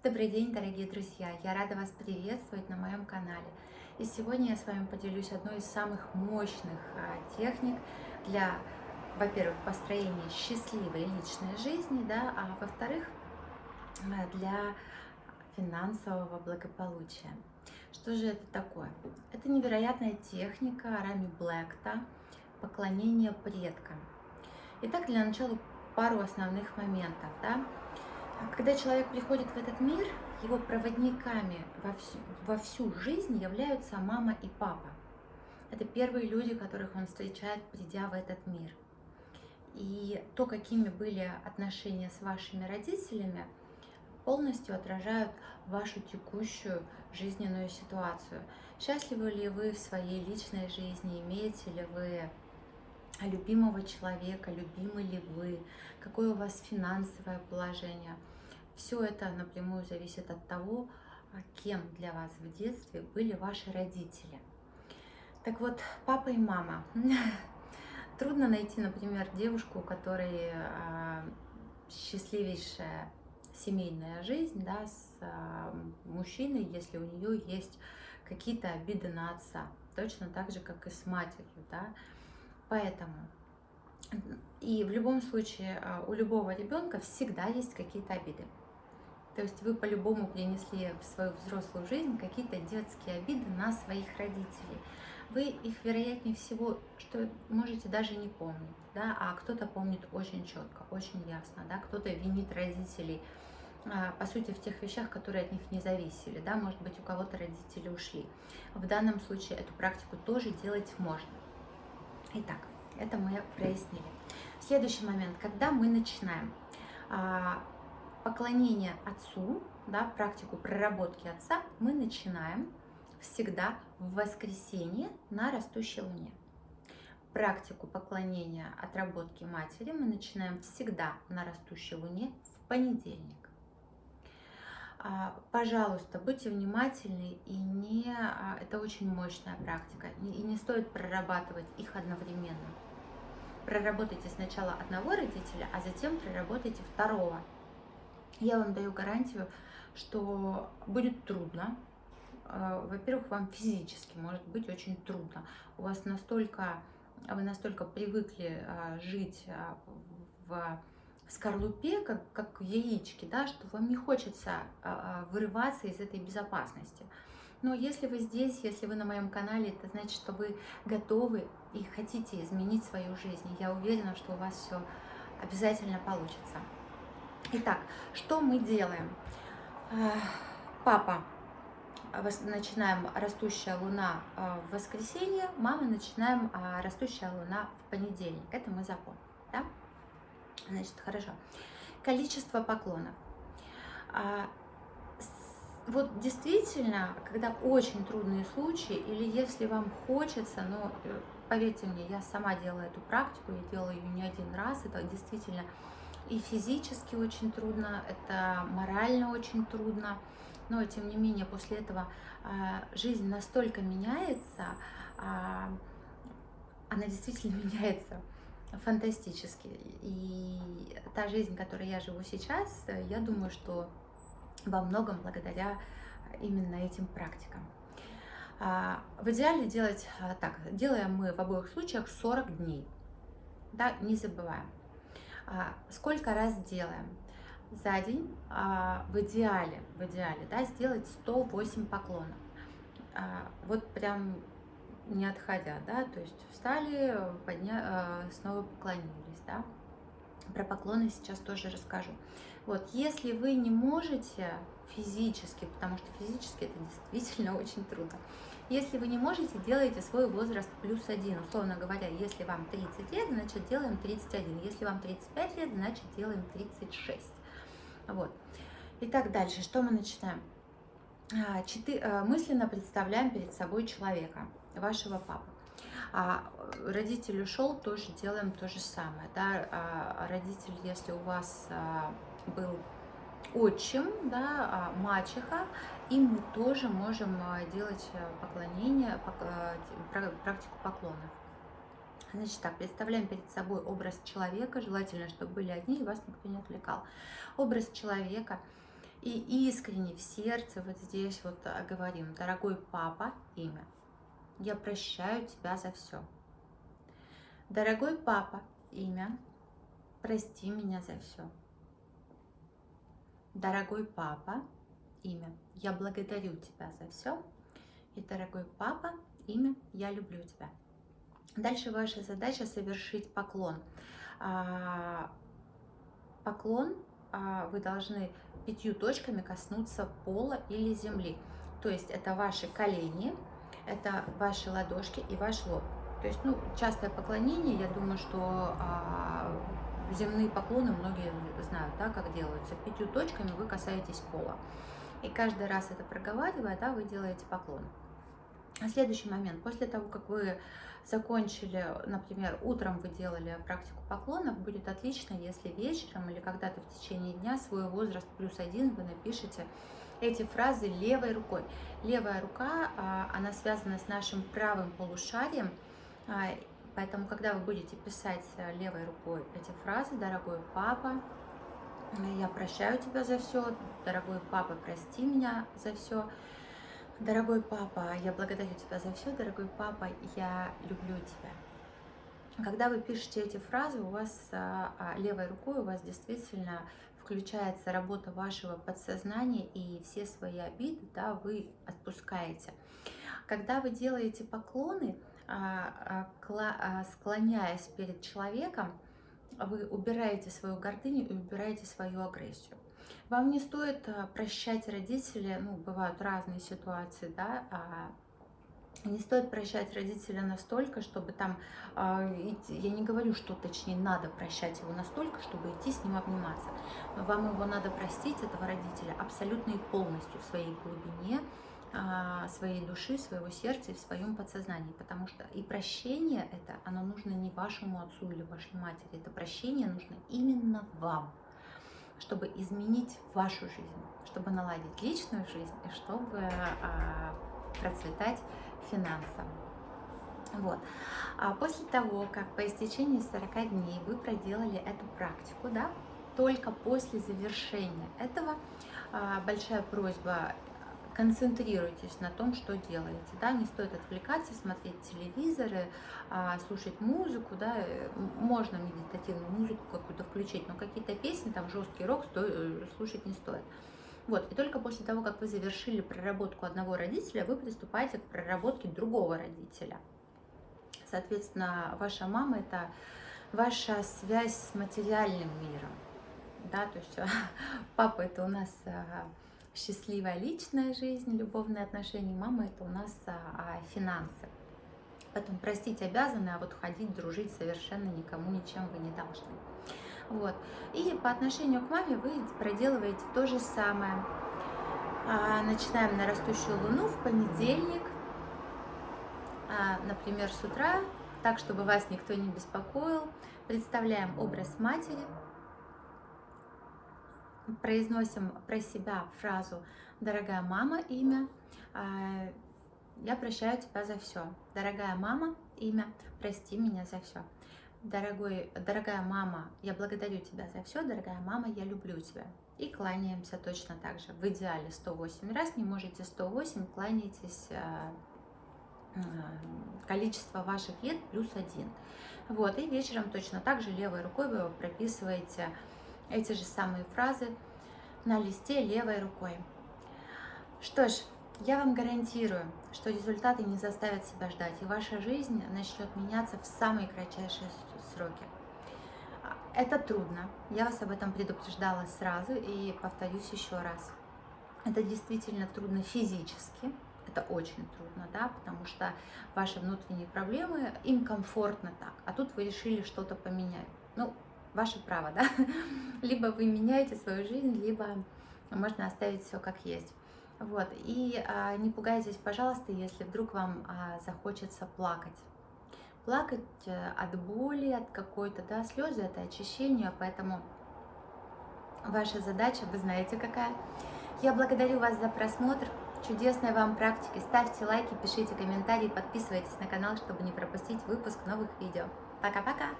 Добрый день, дорогие друзья! Я рада вас приветствовать на моем канале. И сегодня я с вами поделюсь одной из самых мощных техник для, во-первых, построения счастливой личной жизни, да, а во-вторых, для финансового благополучия. Что же это такое? Это невероятная техника Рами Блэкта поклонение предкам. Итак, для начала пару основных моментов. Да? Когда человек приходит в этот мир, его проводниками во всю жизнь являются мама и папа. Это первые люди, которых он встречает, придя в этот мир. И то, какими были отношения с вашими родителями, полностью отражают вашу текущую жизненную ситуацию. Счастливы ли вы в своей личной жизни, имеете ли вы любимого человека, любимы ли вы, какое у вас финансовое положение. Все это напрямую зависит от того, кем для вас в детстве были ваши родители. Так вот, папа и мама. Трудно найти, например, девушку, у которой счастливейшая семейная жизнь, да, с мужчиной, если у нее есть какие-то обиды на отца, точно так же, как и с матерью, да. Поэтому и в любом случае у любого ребенка всегда есть какие-то обиды. То есть вы по-любому принесли в свою взрослую жизнь какие-то детские обиды на своих родителей. Вы их, вероятнее всего, что можете даже не помнить, да, а кто-то помнит очень четко, очень ясно, да, кто-то винит родителей, по сути, в тех вещах, которые от них не зависели, да, может быть, у кого-то родители ушли. В данном случае эту практику тоже делать можно. Итак, это мы прояснили. Следующий момент, когда мы начинаем поклонение отцу, да, практику проработки отца, мы начинаем всегда в воскресенье на растущей луне. Практику поклонения отработки матери мы начинаем всегда на растущей луне в понедельник. Пожалуйста, будьте внимательны, это очень мощная практика, и не стоит прорабатывать их одновременно. Проработайте сначала одного родителя, а затем проработайте второго. Я вам даю гарантию, что будет трудно. Во-первых, вам физически может быть очень трудно. Вы настолько привыкли жить в скорлупе, как в яичке, да, что вам не хочется вырываться из этой безопасности. Но если вы здесь, если вы на моем канале, это значит, что вы готовы и хотите изменить свою жизнь. Я уверена, что у вас все обязательно получится. Итак, что мы делаем? Папа, начинаем растущая луна в воскресенье, мама начинаем растущая луна в понедельник. Это мы запомним, да? Значит, хорошо. Количество поклонов. Вот действительно, когда очень трудные случаи, или если вам хочется, но поверьте мне, я сама делала эту практику, я делала ее не один раз, это действительно и физически очень трудно, это морально очень трудно, но тем не менее после этого жизнь настолько меняется, она действительно меняется фантастически. И та жизнь, которой я живу сейчас, я думаю, что во многом благодаря именно этим практикам. В идеале делать так, делаем мы в обоих случаях 40 дней, да, не забываем. Сколько раз делаем? За день в идеале, да, сделать 108 поклонов. Вот прям не отходя, да, то есть встали, снова поклонились, да. Про поклоны сейчас тоже расскажу. Вот, если вы не можете физически, потому что физически это действительно очень трудно, если вы не можете, делайте свой возраст +1. Условно говоря, если вам 30 лет, значит делаем 31. Если вам 35 лет, значит делаем 36. Вот. Итак, дальше, что мы начинаем? Мысленно представляем перед собой человека, вашего папу. Родитель ушел, тоже делаем то же самое. Да? Родитель, если у вас был отчим, да, мачеха, им мы тоже можем делать поклонение, практику поклонов. Значит так, представляем перед собой образ человека, желательно, чтобы были одни и вас никто не отвлекал. Образ человека, И искренне в сердце вот здесь вот говорим: дорогой папа, имя, я прощаю тебя за все. Дорогой папа, имя, прости меня за все. Дорогой папа, имя, я благодарю тебя за все. И дорогой папа, имя, я люблю тебя. Дальше ваша задача совершить поклон. Поклон вы должны 5 точками коснуться пола или земли. То есть это ваши колени, это ваши ладошки и ваш лоб. То есть, частое поклонение, я думаю, что земные поклоны многие знают, да, как делаются. 5 точками вы касаетесь пола. И каждый раз это проговаривая, да, вы делаете поклон. Следующий момент. После того, как вы закончили, например, утром вы делали практику поклонов, будет отлично, если вечером или когда-то в течение дня свой возраст +1 вы напишите эти фразы левой рукой. Левая рука, она связана с нашим правым полушарием, поэтому, когда вы будете писать левой рукой эти фразы: дорогой папа, я прощаю тебя за все, дорогой папа, прости меня за все, дорогой папа, я благодарю тебя за все, дорогой папа, я люблю тебя. Когда вы пишете эти фразы, у вас левой рукой у вас действительно включается работа вашего подсознания, и все свои обиды, да, вы отпускаете. Когда вы делаете поклоны, склоняясь перед человеком, вы убираете свою гордыню и убираете свою агрессию. Вам не стоит прощать родителей, бывают разные ситуации, да, не стоит прощать родителя настолько, чтобы там, я не говорю, что точнее надо прощать его настолько, чтобы идти с ним обниматься, но вам его надо простить, этого родителя, абсолютно и полностью в своей глубине, своей души, своего сердца и в своем подсознании, потому что и прощение это, оно нужно не вашему отцу или вашей матери, это прощение нужно именно вам, чтобы изменить вашу жизнь, чтобы наладить личную жизнь и чтобы процветать финансово. Вот. А после того, как по истечении 40 дней вы проделали эту практику, да, только после завершения этого большая просьба: концентрируйтесь на том, что делаете, да, не стоит отвлекаться, смотреть телевизоры, слушать музыку, да, можно медитативную музыку какую-то включить, но какие-то песни, там жесткий рок слушать не стоит. Вот, и только после того, как вы завершили проработку одного родителя, вы приступаете к проработке другого родителя. Соответственно, ваша мама – это ваша связь с материальным миром, да, то есть папа – это у нас счастливая личная жизнь, любовные отношения, мама – это у нас финансы. Поэтому простить обязаны, а вот ходить, дружить совершенно никому ничем вы не должны. Вот. И по отношению к маме вы проделываете то же самое. Начинаем на растущую луну в понедельник, например, с утра, так, чтобы вас никто не беспокоил. Представляем образ матери, произносим про себя фразу «Дорогая мама, имя, я прощаю тебя за все. Дорогая мама, имя, прости меня за все. Дорогая мама, я благодарю тебя за все. Дорогая мама, я люблю тебя». И кланяемся точно так же. В идеале 108 раз, не можете 108, кланяйтесь количество ваших лет +1. Вот, и вечером точно так же левой рукой вы прописываете эти же самые фразы на листе левой рукой. Что ж, я вам гарантирую, что результаты не заставят себя ждать, и ваша жизнь начнет меняться в самые кратчайшие сроки. Это трудно, я вас об этом предупреждала сразу и повторюсь еще раз. Это действительно трудно физически, это очень трудно, да, потому что ваши внутренние проблемы, им комфортно так, а тут вы решили что-то поменять. Ваше право, да, либо вы меняете свою жизнь, либо можно оставить все как есть. Вот, и не пугайтесь, пожалуйста, если вдруг вам захочется плакать. Плакать от боли, от какой-то, да, слезы, это очищение, поэтому ваша задача, вы знаете какая. Я благодарю вас за просмотр, чудесной вам практики, ставьте лайки, пишите комментарии, подписывайтесь на канал, чтобы не пропустить выпуск новых видео. Пока-пока!